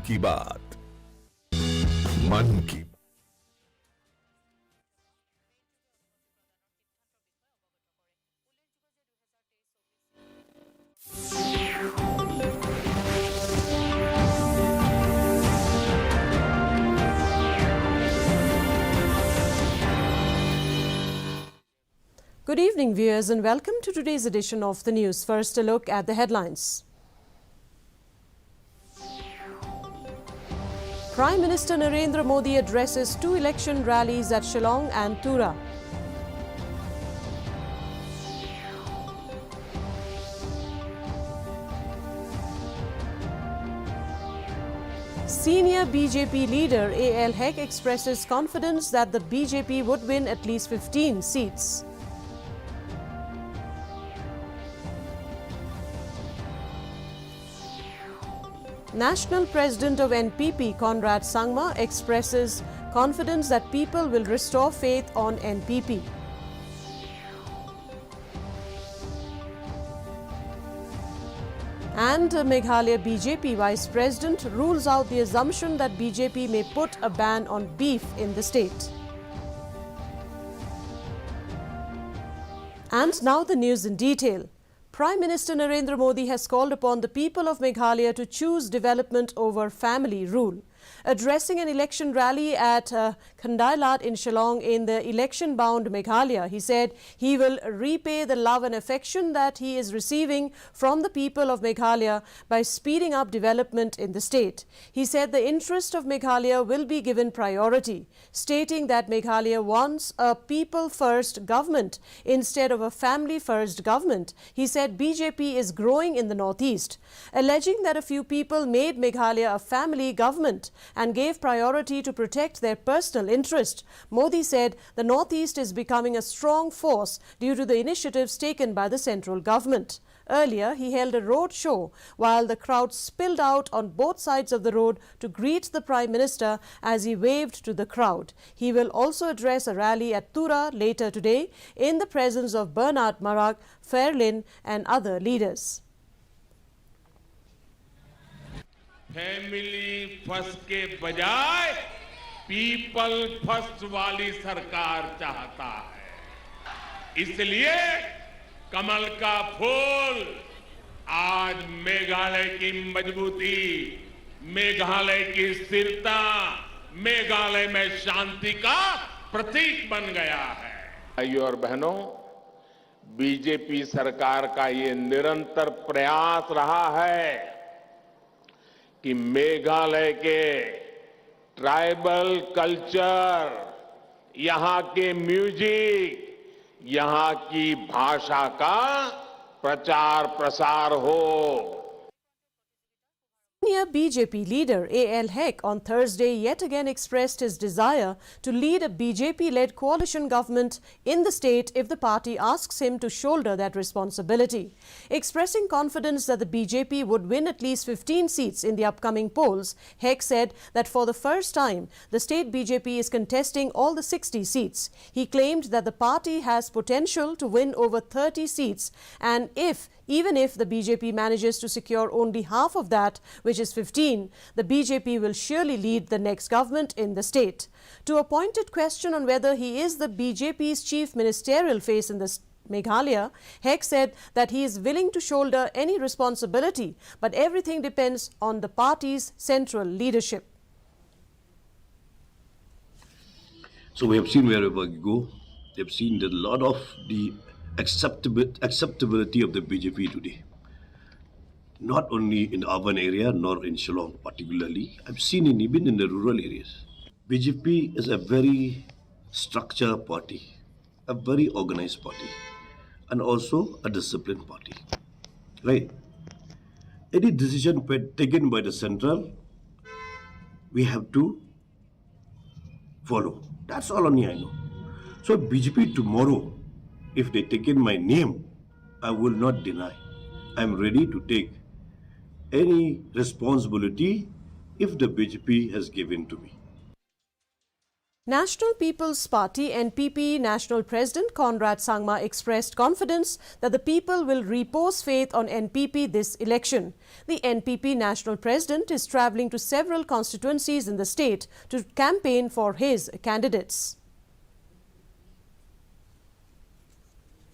की बात, मन की। Good evening, viewers, and welcome to today's edition of the news. First, a look at the headlines. Prime Minister Narendra Modi addresses 2 election rallies at Shillong and Tura. Senior BJP leader A.L. Hek expresses confidence that the BJP would win at least 15 seats. National President of NPP, Conrad Sangma, expresses confidence that people will restore faith on NPP. And Meghalaya BJP Vice President rules out the assumption that BJP may put a ban on beef in the state. And now the news in detail. Prime Minister Narendra Modi has called upon the people of Meghalaya to choose development over family rule. Addressing an election rally at Khandailat in Shillong in the election-bound Meghalaya, he said he will repay the love and affection that he is receiving from the people of Meghalaya by speeding up development in the state. He said the interest of Meghalaya will be given priority, stating that Meghalaya wants a people-first government instead of a family-first government. He said BJP is growing in the northeast, alleging that a few people made Meghalaya a family government and gave priority to protect their personal interest. Modi said the northeast is becoming a strong force due to the initiatives taken by the central government. Earlier, he held a road show while the crowd spilled out on both sides of the road to greet the Prime Minister as he waved to the crowd. He will also address a rally at Tura later today in the presence of Bernard Marak, Fairlin and other leaders. Family first के बजाय people first वाली सरकार चाहता है, इसलिए कमल का फूल आज मेघालय की मजबूती, मेघालय की स्थिरता, मेघालय में शांति का प्रतीक बन गया है। भाइयों और बहनों, बीजेपी सरकार का ये निरंतर प्रयास रहा है कि मेघालय के ट्राइबल कल्चर, यहां के म्यूजिक, यहां की भाषा का प्रचार प्रसार हो। Senior BJP leader A.L. Hek on Thursday yet again expressed his desire to lead a BJP-led coalition government in the state if the party asks him to shoulder that responsibility. Expressing confidence that the BJP would win at least 15 seats in the upcoming polls, Hek said that for the first time, the state BJP is contesting all the 60 seats. He claimed that the party has potential to win over 30 seats, and even if the BJP manages to secure only half of that, which is 15, the BJP will surely lead the next government in the state. To a pointed question on whether he is the BJP's chief ministerial face in the Meghalaya, Hek said that he is willing to shoulder any responsibility, but everything depends on the party's central leadership. So we have seen wherever we go, we have seen that a lot of the acceptability of the BJP today. Not only in the urban area, nor in Shillong particularly. I've seen it even in the rural areas. BJP is a very structured party, a very organized party, and also a disciplined party. Right? Any decision taken by the central, we have to follow. That's all only I know. So BJP tomorrow, if they take in my name, I will not deny. I'm ready to take any responsibility if the BJP has given to me. National People's Party NPP National President Conrad Sangma expressed confidence that the people will repose faith on NPP this election. The NPP National President is travelling to several constituencies in the state to campaign for his candidates.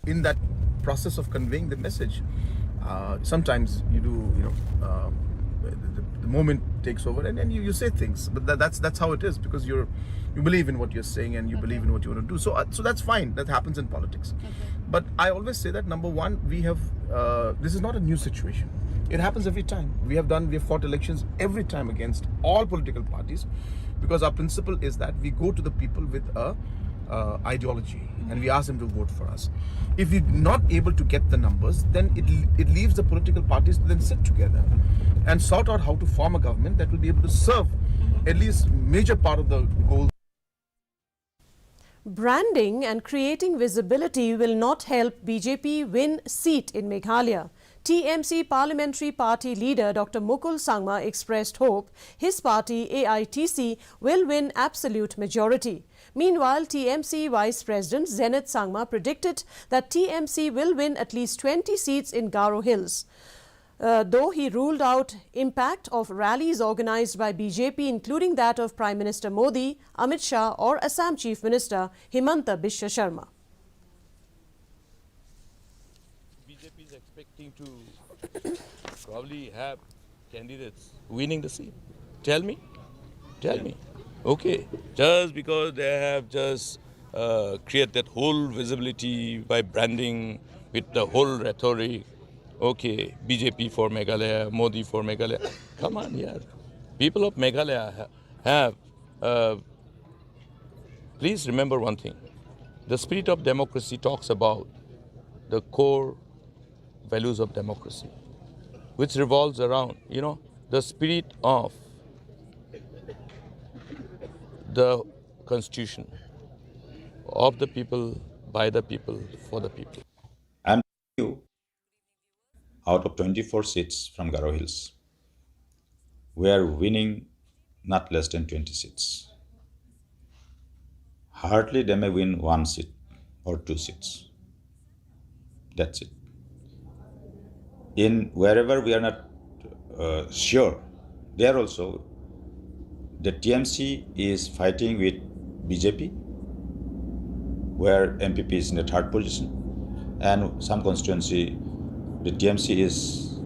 In that process of conveying the message, sometimes you do, the moment takes over and you say things, but that's how it is, because you believe in what you're saying and you believe in what you want to do. So that's fine. That happens in politics. But I always say that, number one, we have this is not a new situation. It happens every time. We have fought elections every time against all political parties, because our principle is that we go to the people with a ideology and we ask them to vote for us. If we're not able to get the numbers, then it leaves the political parties to then sit together and sort out how to form a government that will be able to serve at least major part of the goals. Branding and creating visibility will not help BJP win seat in Meghalaya. TMC Parliamentary Party leader Dr. Mukul Sangma expressed hope his party AITC will win absolute majority. Meanwhile, TMC Vice President Zenith Sangma predicted that TMC will win at least 20 seats in Garo Hills. Though he ruled out impact of rallies organized by BJP, including that of Prime Minister Modi, Amit Shah or Assam Chief Minister Himanta Biswa Sharma. BJP is expecting to probably have candidates winning the seat. Tell me. Okay, just because they have just created that whole visibility by branding with the whole rhetoric. Okay, BJP for Meghalaya, Modi for Meghalaya. Come on, yeah. People of Meghalaya have, please remember one thing. The spirit of democracy talks about the core values of democracy, which revolves around, the spirit of the constitution of the people, by the people, for the people. And out of 24 seats from Garo Hills, we are winning not less than 20 seats. Hardly they may win 1 seat or 2 seats. That's it. In wherever we are not sure, there also the TMC is fighting with BJP, where MPP is in the 3rd position, and some constituency the TMC is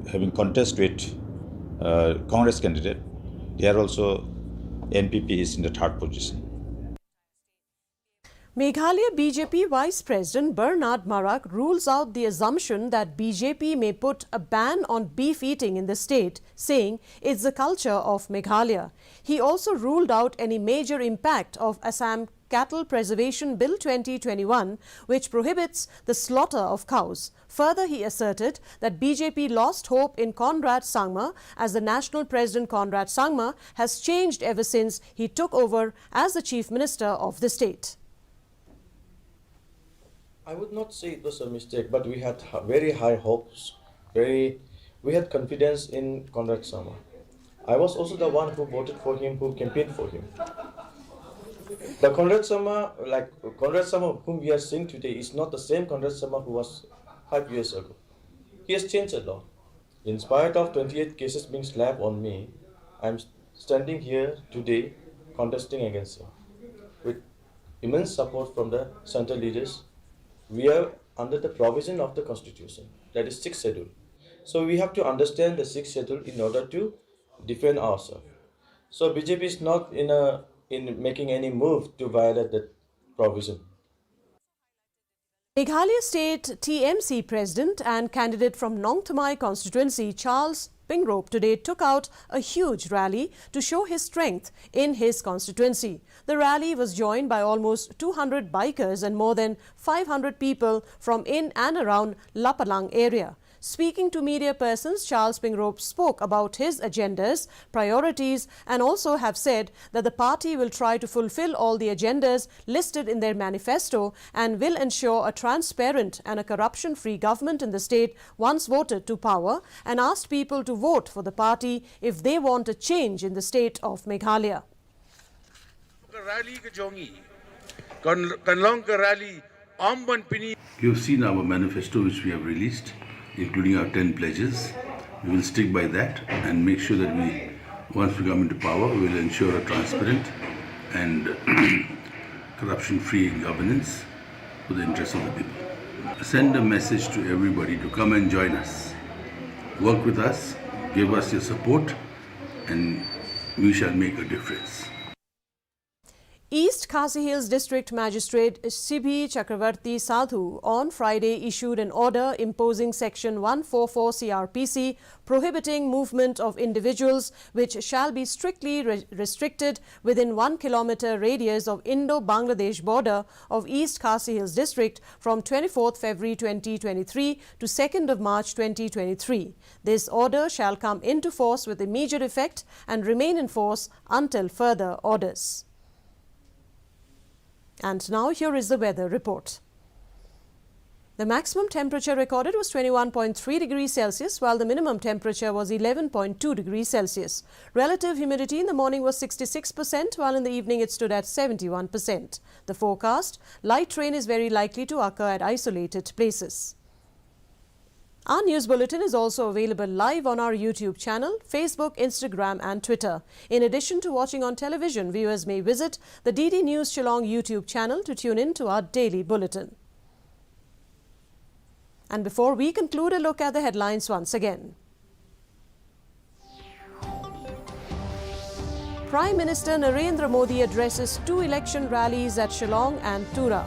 having contest with Congress candidate. There also NPP is in the 3rd position. Meghalaya BJP Vice President Bernard Marak rules out the assumption that BJP may put a ban on beef eating in the state, saying it's the culture of Meghalaya. He also ruled out any major impact of Assam Cattle Preservation Bill 2021, which prohibits the slaughter of cows. Further, he asserted that BJP lost hope in Conrad Sangma, as the national president Conrad Sangma has changed ever since he took over as the chief minister of the state. I would not say it was a mistake, but we had very high hopes. We had confidence in Conrad Sangma. I was also the one who voted for him, who campaigned for him. The Conrad Sangma whom we are seeing today is not the same Conrad Sangma who was 5 years ago. He has changed a lot. In spite of 28 cases being slapped on me, I am standing here today contesting against him. With immense support from the central leaders, we are under the provision of the constitution, that is 6th schedule. So we have to understand the 6th schedule in order to defend ourselves. So BJP is not in making any move to violate that provision. Meghalaya State TMC President and candidate from Nongthamai constituency Charles Pingrop today took out a huge rally to show his strength in his constituency. The rally was joined by almost 200 bikers and more than 500 people from in and around Lapalang area. Speaking to media persons, Charles Pingrop spoke about his agendas, priorities and also have said that the party will try to fulfill all the agendas listed in their manifesto and will ensure a transparent and a corruption-free government in the state once voted to power, and asked people to vote for the party if they want a change in the state of Meghalaya. rally ke jongi kanlong ke rally amban pini. You've seen our manifesto which we have released, including our 10 pledges. We will stick by that and make sure that once we come into power, we will ensure a transparent and corruption-free governance for the interests of the people. Send a message to everybody to come and join us. Work with us, give us your support, and we shall make a difference. East Khasi Hills District Magistrate Sibhi Chakravarti Sadhu on Friday issued an order imposing Section 144 CRPC prohibiting movement of individuals, which shall be strictly restricted within 1 kilometer radius of Indo-Bangladesh border of East Khasi Hills District from 24th February 2023 to 2nd of March 2023. This order shall come into force with immediate effect and remain in force until further orders. And now here is the weather report. The maximum temperature recorded was 21.3 degrees Celsius, while the minimum temperature was 11.2 degrees Celsius. Relative humidity in the morning was 66%, while in the evening it stood at 71%. The forecast: light rain is very likely to occur at isolated places. Our news bulletin is also available live on our YouTube channel, Facebook, Instagram and Twitter. In addition to watching on television, viewers may visit the DD News Shillong YouTube channel to tune in to our daily bulletin. And before we conclude, a look at the headlines once again. Prime Minister Narendra Modi addresses 2 election rallies at Shillong and Tura.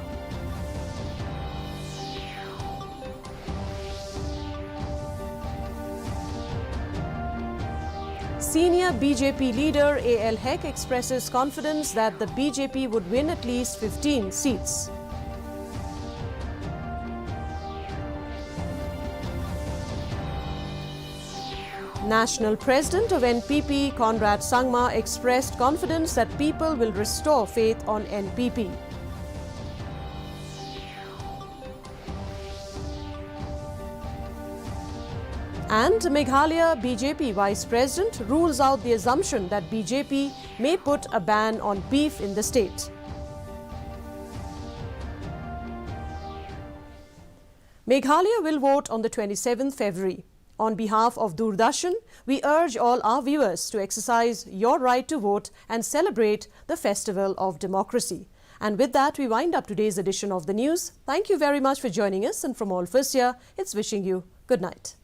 Senior BJP leader A.L. Hek expresses confidence that the BJP would win at least 15 seats. National President of NPP Conrad Sangma expressed confidence that people will restore faith on NPP. And Meghalaya BJP Vice President rules out the assumption that BJP may put a ban on beef in the state. Meghalaya will vote on the 27th February. On behalf of Doordarshan, we urge all our viewers to exercise your right to vote and celebrate the festival of democracy. And with that, we wind up today's edition of the news. Thank you very much for joining us, and from all of us here, it's wishing you good night.